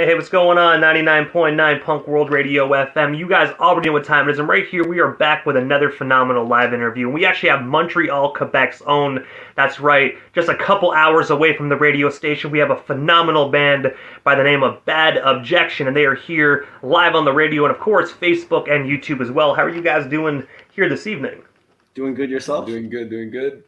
Hey, what's going on? 99.9 Punk World Radio FM. You guys already know what time it is, and right here we are back with another phenomenal live interview. And we actually have Montreal, Quebec's own, that's right, just a couple hours away from the radio station. We have a phenomenal band by the name of Bad Objection, and they are here live on the radio and, of course, Facebook and YouTube as well. How are you guys doing here this evening? Doing good yourself? Doing good.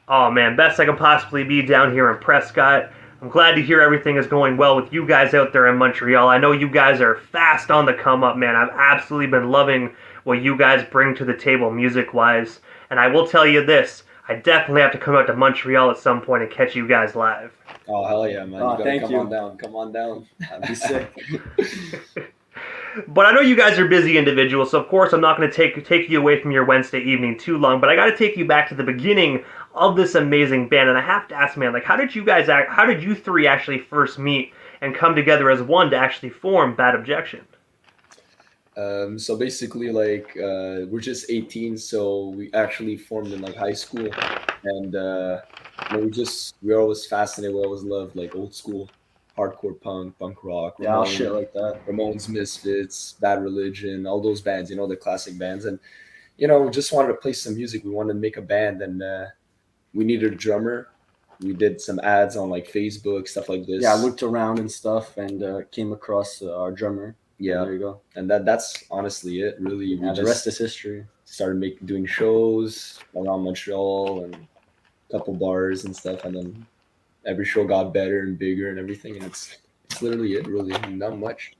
Oh, man, best I can possibly be down here in Prescott. I'm glad to hear everything is going well with you guys out there in Montreal. I know you guys are fast on the come up, man. I've absolutely been loving what you guys bring to the table music-wise. And I will tell you this, I definitely have to come out to Montreal at some point and catch you guys live. Oh, hell yeah, man. Oh, you thank gotta you. Come on down. That'd be sick. But I know you guys are busy individuals, so of course I'm not going to take you away from your Wednesday evening too long, but I got to take you back to the beginning of this amazing band, and I have to ask, man, like, how did you three actually first meet and come together as one to actually form Bad Objection? So basically, like, we're just 18, so we actually formed in, like, high school, and we're always fascinated, we always loved, like, old school hardcore punk rock, Yeah, shit like that. Ramones, Misfits, Bad Religion, all those bands, the classic bands, and just wanted to play some music. We wanted to make a band, and we needed a drummer. We did some ads on like Facebook, stuff like this. Yeah, I looked around and stuff and came across our drummer. Yeah, there you go. And that's honestly it. Really, yeah, the rest is history. Started doing shows around Montreal and a couple bars and stuff, and then every show got better and bigger and everything, and it's literally it. Really, not much.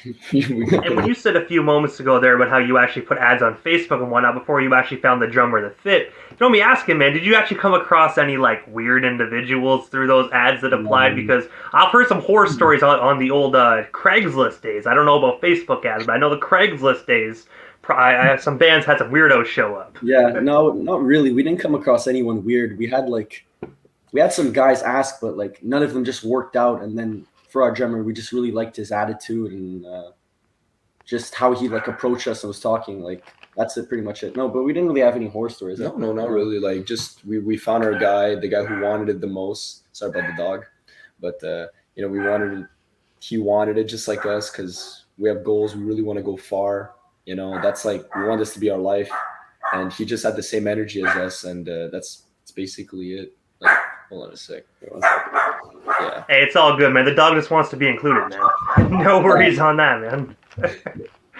And when you said a few moments ago there about how you actually put ads on Facebook and whatnot before you actually found the drummer that fit, don't me asking, man, did you actually come across any like weird individuals through those ads that applied? Because I've heard some horror stories on the old Craigslist days. I don't know about Facebook ads, but I know the Craigslist days. Some bands had some weirdos show up. Yeah, no, not really. We didn't come across anyone weird. We had some guys ask, but like none of them just worked out. And then for our drummer, we just really liked his attitude and just how he like approached us and was talking. Like that's it, pretty much it. No, but we didn't really have any horror stories. No, not really. Like just we found our guy, the guy who wanted it the most. Sorry about the dog, but he wanted it just like us because we have goals. We really want to go far. That's like we want this to be our life, and he just had the same energy as us, and that's basically it. Like, hold on a sec. Yeah. Hey, it's all good, man. The dog just wants to be included, man. No worries on that, man.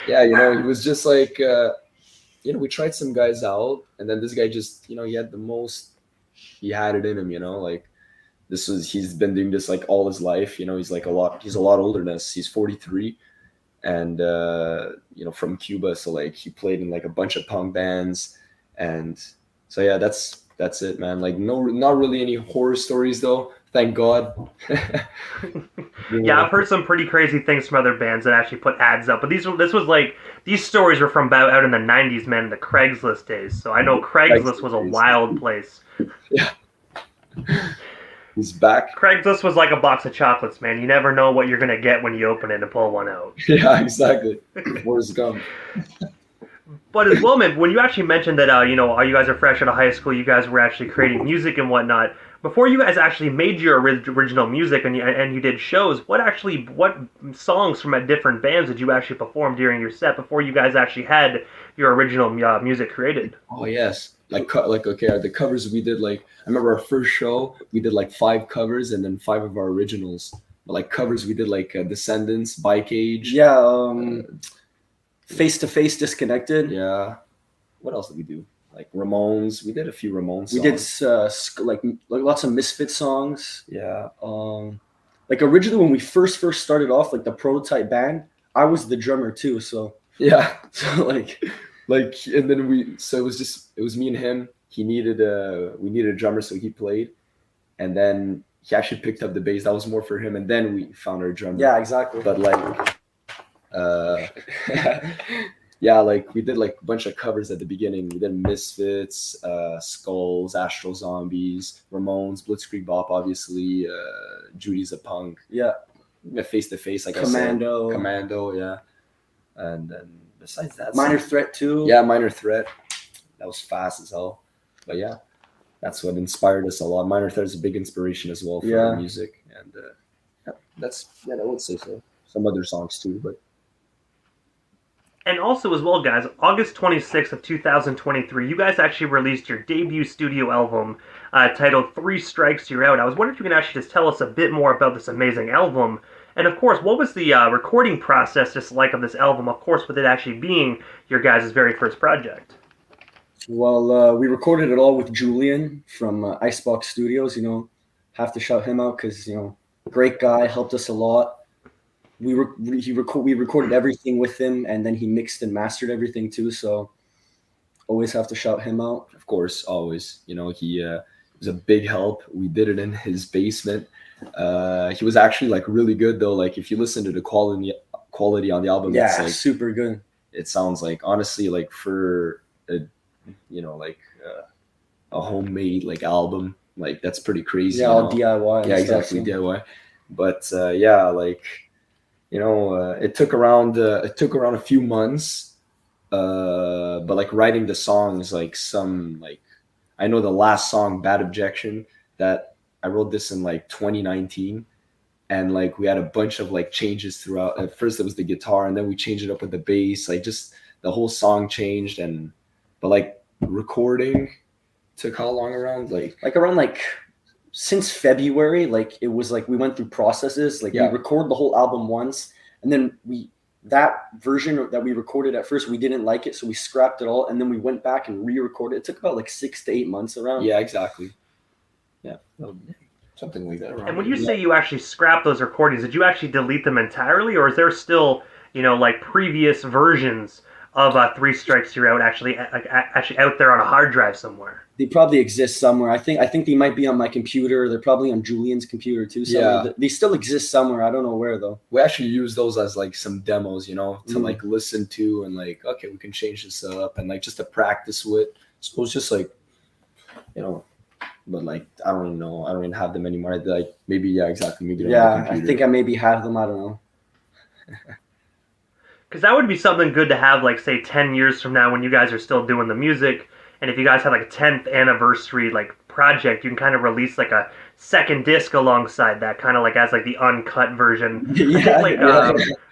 Yeah, it was just like, we tried some guys out, and then this guy just, he had the most, he had it in him, like he's been doing this like all his life, he's a lot older than us. He's 43, and, from Cuba. So like he played in like a bunch of punk bands, and so yeah, that's it, man. Like not really any horror stories though. Thank God. Yeah, I've heard some pretty crazy things from other bands that actually put ads up, but these stories were from out in the 90s, man, the Craigslist days. So I know Craigslist was a wild place. Yeah. He's back. Craigslist was like a box of chocolates, man. You never know what you're gonna get when you open it and pull one out. Yeah, exactly. Where's it gum? But as well, man, when you actually mentioned that, you guys are fresh out of high school, you guys were actually creating music and whatnot. Before you guys actually made your original music and you did shows, what songs from different bands did you actually perform during your set before you guys actually had your original music created? Oh yes, the covers we did. Like I remember our first show, we did like 5 covers and then 5 of our originals. But like covers, we did like Descendants, Bike Age. Yeah. Face to Face, Disconnected. Yeah. What else did we do? Like Ramones. We did a few Ramones songs. We did like lots of Misfit songs. Yeah. Like originally when we first started off, like the prototype band, I was the drummer too. So yeah. So like and then it was me and him. We needed a drummer, so he played, and then he actually picked up the bass. That was more for him, and then we found our drummer. Yeah, exactly. But like. Yeah, like we did like a bunch of covers at the beginning. We did Misfits, Skulls, Astral Zombies, Ramones, Blitzkrieg Bop, obviously, Judy's a Punk. Yeah. Face to Face, like Commando. I said. Commando, yeah. And then besides that, Minor Threat too. Yeah, Minor Threat. That was fast as hell. But yeah, that's what inspired us a lot. Minor Threat is a big inspiration as well for our music. And I would say so. Some other songs too, but And also as well, guys, August 26th of 2023, you guys actually released your debut studio album titled Three Strikes You're Out. I was wondering if you can actually just tell us a bit more about this amazing album. And of course, what was the recording process just like of this album, of course, with it actually being your guys' very first project? Well, we recorded it all with Julian from Icebox Studios. Have to shout him out because great guy, helped us a lot. We recorded everything with him, and then he mixed and mastered everything too. So always have to shout him out. of course, always, he was a big help. We did it in his basement. He was actually like really good though. Like if you listen to the quality on the album, Yeah, it's like super good. it sounds like honestly like for a a homemade like album, like that's pretty crazy. Yeah, all DIY. Yeah, exactly, DIY. But yeah, like it took around a few months. But like writing the songs, like I know the last song, Bad Objection, that I wrote this in like 2019, and like we had a bunch of like changes throughout. At first it was the guitar, and then we changed it up with the bass. Like just the whole song changed, but like recording took how long around around since February. Like it was like we went through processes. Like we record the whole album once, and then that version that we recorded at first, we didn't like it, so we scrapped it all, and then we went back and re-recorded. It took about like 6 to 8 months around. Yeah, exactly. Yeah, something like that. And when you say you actually scrap those recordings, did you actually delete them entirely, or is there still, like previous versions of Three Strikes You're Out actually out there on a hard drive somewhere? They probably exist somewhere. I think they might be on my computer. They're probably on Julian's computer too. Yeah, they still exist somewhere. I don't know where though. We actually use those as like some demos, to like listen to and like, okay, we can change this up and like just to practice with. So it's just like, but like I don't even know. I don't even have them anymore. Like maybe exactly. Maybe I think I maybe have them. I don't know. Because that would be something good to have, like say 10 years from now when you guys are still doing the music. And if you guys have like a 10th anniversary like project, you can kind of release like a second disc alongside that, kind of like as like the uncut version.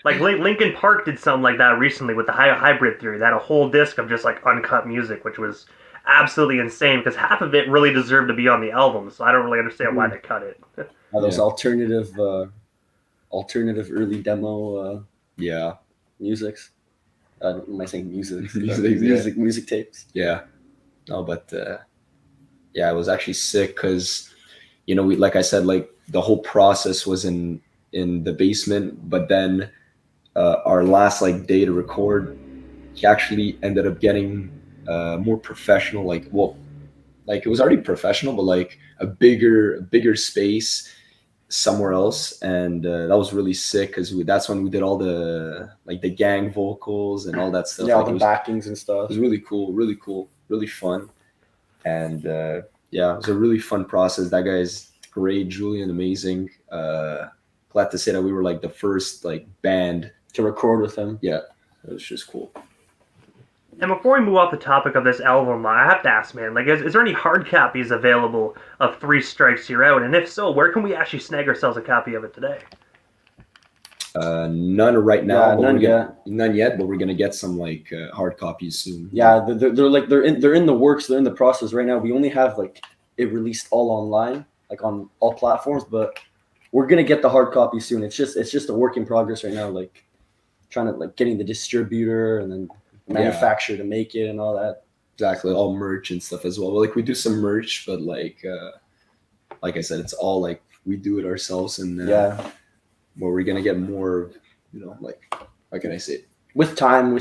Like Linkin Park did something like that recently with the hybrid theory. They had a whole disc of just like uncut music, which was absolutely insane because half of it really deserved to be on the album. So I don't really understand why they cut it. Those alternative early demo musics. Am I saying music? Music tapes. Yeah. No, but it was actually sick because, we, like I said, like the whole process was in the basement, but then our last like day to record, he actually ended up getting more professional. Like it was already professional, but like a bigger space somewhere else, and that was really sick because that's when we did all the like the gang vocals and all that stuff. Yeah, all like, the backings and stuff. It was really cool, really fun, and it was a really fun process. That guy's great, Julian, amazing. Glad to say that we were like the first like band to record with him. Yeah, it was just cool. And before we move off the topic of this album, I have to ask, man, like, is there any hard copies available of Three Strikes You're Out? And if so, where can we actually snag ourselves a copy of it today? None right now. Yeah, none yet, but we're gonna get some like hard copies soon. Yeah, they're in the works. They're in the process right now. We only have like it released all online, like on all platforms, but we're gonna get the hard copy soon. It's just a work in progress right now. Like trying to like getting the distributor and then manufacturer to make it and all that. Exactly, all merch and stuff as well. Like we do some merch, but like I said, it's all like we do it ourselves, and where we're gonna get more, like how can I say it? With time.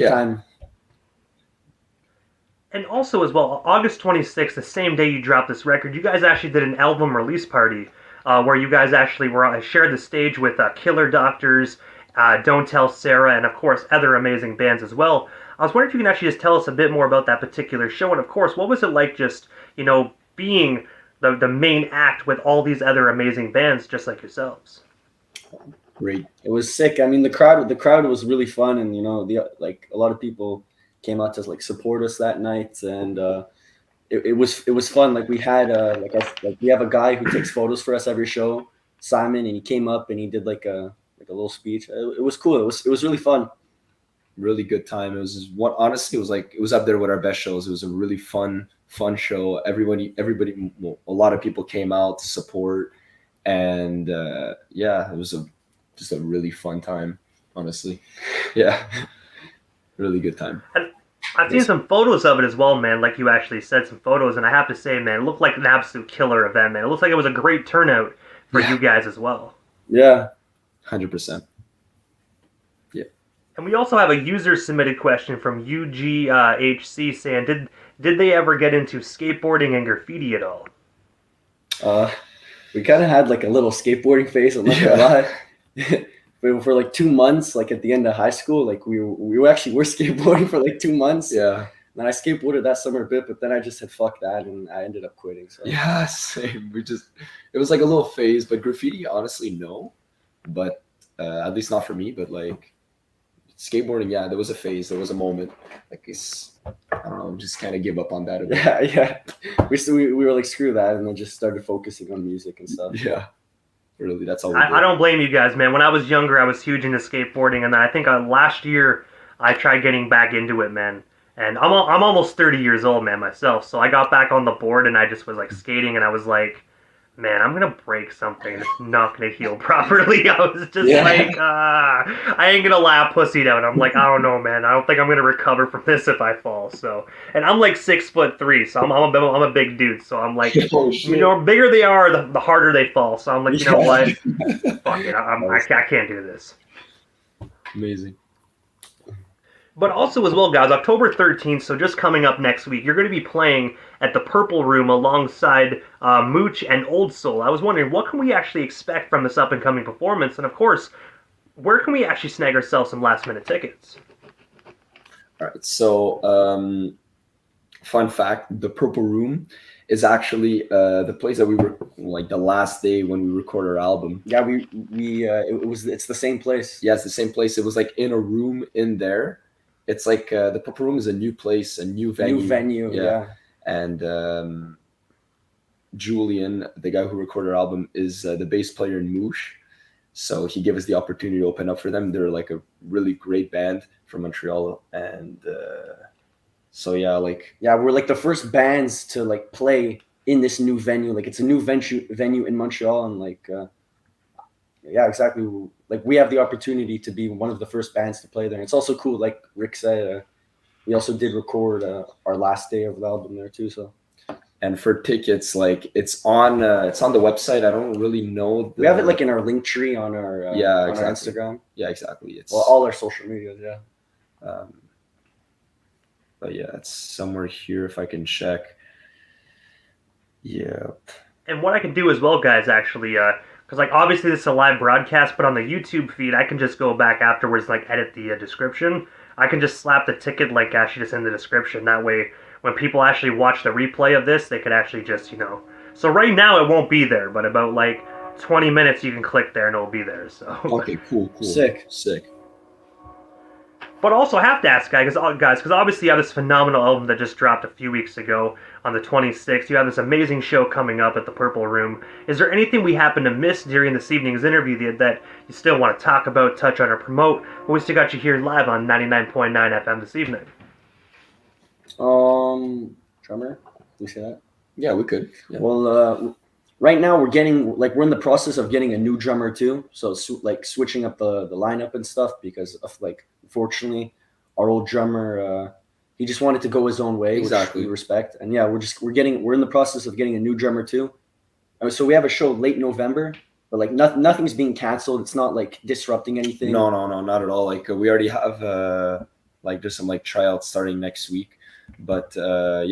And also as well, August 26th, the same day you dropped this record, you guys actually did an album release party where you guys actually shared the stage with Killer Doctors, Don't Tell Sarah, and of course other amazing bands as well. I was wondering if you can actually just tell us a bit more about that particular show, and of course, what was it like just, being the main act with all these other amazing bands just like yourselves? Great. It was sick. I mean, the crowd was really fun, and a lot of people came out to like support us that night, and it was fun. Like we had we have a guy who takes photos for us every show, Simon, and he came up and he did like a little speech. It was cool. It was really fun. Really good time. It was just honestly, it was up there with our best shows. It was a really fun show. Everybody, well, a lot of people came out to support, and yeah, it was just a really fun time. Honestly, yeah, really good time. And I've seen some photos of it as well, man. Like you actually said, some photos, and I have to say, man, it looked like an absolute killer event, man. It looks like it was a great turnout for you guys as well. Yeah, 100%. And we also have a user-submitted question from UGHC saying, did they ever get into skateboarding and graffiti at all? We kind of had like a little skateboarding phase. I'm not gonna lie. For like 2 months, like at the end of high school, like we were skateboarding for like 2 months. Yeah. And I skateboarded that summer a bit, but then I just said fuck that, and I ended up quitting. So yeah, same. It was like a little phase, but graffiti, honestly, no. But at least not for me. But like skateboarding, yeah, there was a phase, there was a moment. Like I don't know, just kind of give up on that a bit. Yeah. We were like screw that, and then just started focusing on music and stuff. Yeah. Really, that's all. I don't blame you guys, man. When I was younger, I was huge into skateboarding, and then I think last year I tried getting back into it, man. And I'm almost 30 years old, man, myself. So I got back on the board, and I just was like skating, and I was like, man, I'm gonna break something. It's not gonna heal properly. I was just like, I ain't gonna lie, I pussied out. I'm like, I don't know, man. I don't think I'm gonna recover from this if I fall. So, and I'm like 6'3", so I'm a big dude. So I'm like, you know, bigger they are, the harder they fall. So I'm like, you know what? Fuck it, I can't do this. Amazing. But also as well, guys, October 13th, so just coming up next week, you're going to be playing at the Purple Room alongside Mooch and Old Soul. I was wondering, what can we actually expect from this up-and-coming performance? And of course, where can we actually snag ourselves some last-minute tickets? All right, so fun fact, the Purple Room is actually the place that we were like the last day when we record our album. Yeah, it's the same place. Yeah, it's the same place. It was like in a room in there. It's like the Purple Room is a new place, a new venue. New venue, yeah. And Julian, the guy who recorded our album, is the bass player in Moosh. So he gave us the opportunity to open up for them. They're like a really great band from Montreal. And so, yeah, we're like the first bands to like play in this new venue. Like it's a new venue in Montreal. And like, yeah, exactly. Like we have the opportunity to be one of the first bands to play there. And it's also cool, like Rick said, we also did record our last day of the album there too. So, and for tickets, like it's on the website. I don't really know. We have it like in our link tree on our on our Instagram. Yeah, exactly. It's all our social medias. Yeah. But yeah, it's somewhere here if I can check. Yeah. And what I can do as well, guys, actually, because like obviously this is a live broadcast, but on the YouTube feed, I can just go back afterwards, like edit the description. I can just slap the ticket like actually just in the description. That way, when people actually watch the replay of this, they could actually just, you know. So right now it won't be there, but about like 20 minutes you can click there and it'll be there. So. Okay, cool. Sick. But also I have to ask, guys, because obviously you have this phenomenal album that just dropped a few weeks ago on the 26th. You have this amazing show coming up at the Purple Room. Is there anything we happen to miss during this evening's interview that you still want to talk about, touch on, or promote? We still got you here live on 99.9 FM this evening. Drummer, we say that? Yeah, we could. Yeah. Well, right now we're in the process of getting a new drummer too. So switching up the lineup and stuff because of like, unfortunately, our old drummer, he just wanted to go his own way, exactly. Which we respect. And yeah, we're in the process of getting a new drummer too. So we have a show late November, but like nothing's being canceled. It's not like disrupting anything. No, not at all. Like we already have there's some like tryouts starting next week. But our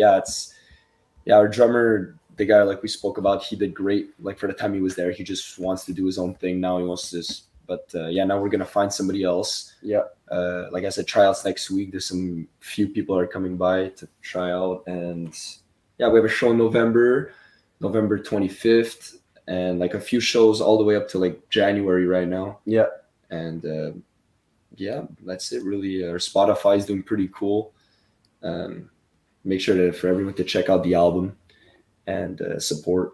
drummer, the guy like we spoke about, he did great. Like for the time he was there, he just wants to do his own thing. Now he wants to now we're gonna find somebody else. Yeah. Like I said, tryouts next week. There's some few people are coming by to try out, and yeah, we have a show November 25th, and like a few shows all the way up to like January right now. Yeah. And that's it really. Our Spotify is doing pretty cool. Make sure for everyone to check out the album and support.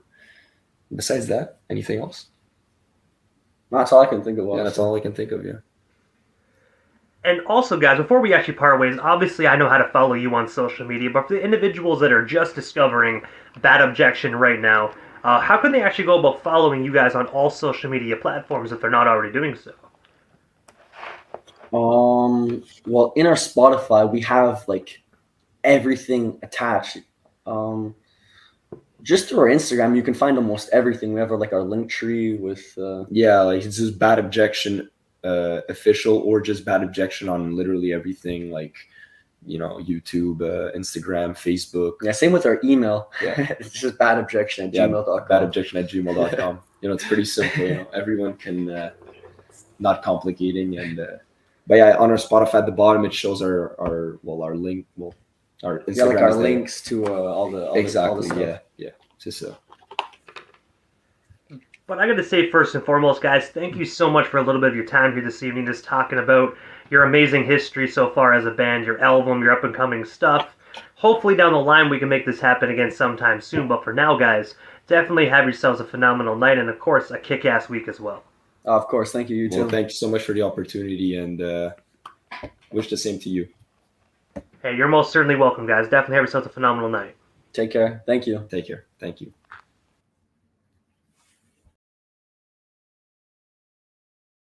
Besides that, anything else? That's all I can think of. Yeah, that's all I can think of. Yeah. And also, guys, before we actually part ways, obviously I know how to follow you on social media, but for the individuals that are just discovering Bad Objection right now, how can they actually go about following you guys on all social media platforms if they're not already doing so? Well, in our Spotify, we have like everything attached. Just through our Instagram, you can find almost everything. We have like our link tree with. Yeah, like it's just Bad Objection official, or just Bad Objection on literally everything, like YouTube, Instagram, Facebook. Yeah, same with our email. Yeah. It's just badobjection@gmail.com. Badobjection@gmail.com. It's pretty simple. Everyone can, not complicating. And but yeah, on our Spotify at the bottom it shows our link. Well, our Instagram. Yeah, like our is there. links to all the Exactly. stuff. Yeah. Just But I got to say, first and foremost, guys, thank you so much for a little bit of your time here this evening, just talking about your amazing history so far as a band, your album, your up-and-coming stuff. Hopefully down the line we can make this happen again sometime soon, but for now, guys, definitely have yourselves a phenomenal night and, of course, a kick-ass week as well. Of course. Thank you. You too. Well, thank you so much for the opportunity, and wish the same to you. Hey, you're most certainly welcome, guys. Definitely have yourselves a phenomenal night. Take care. Thank you. Take care. Thank you.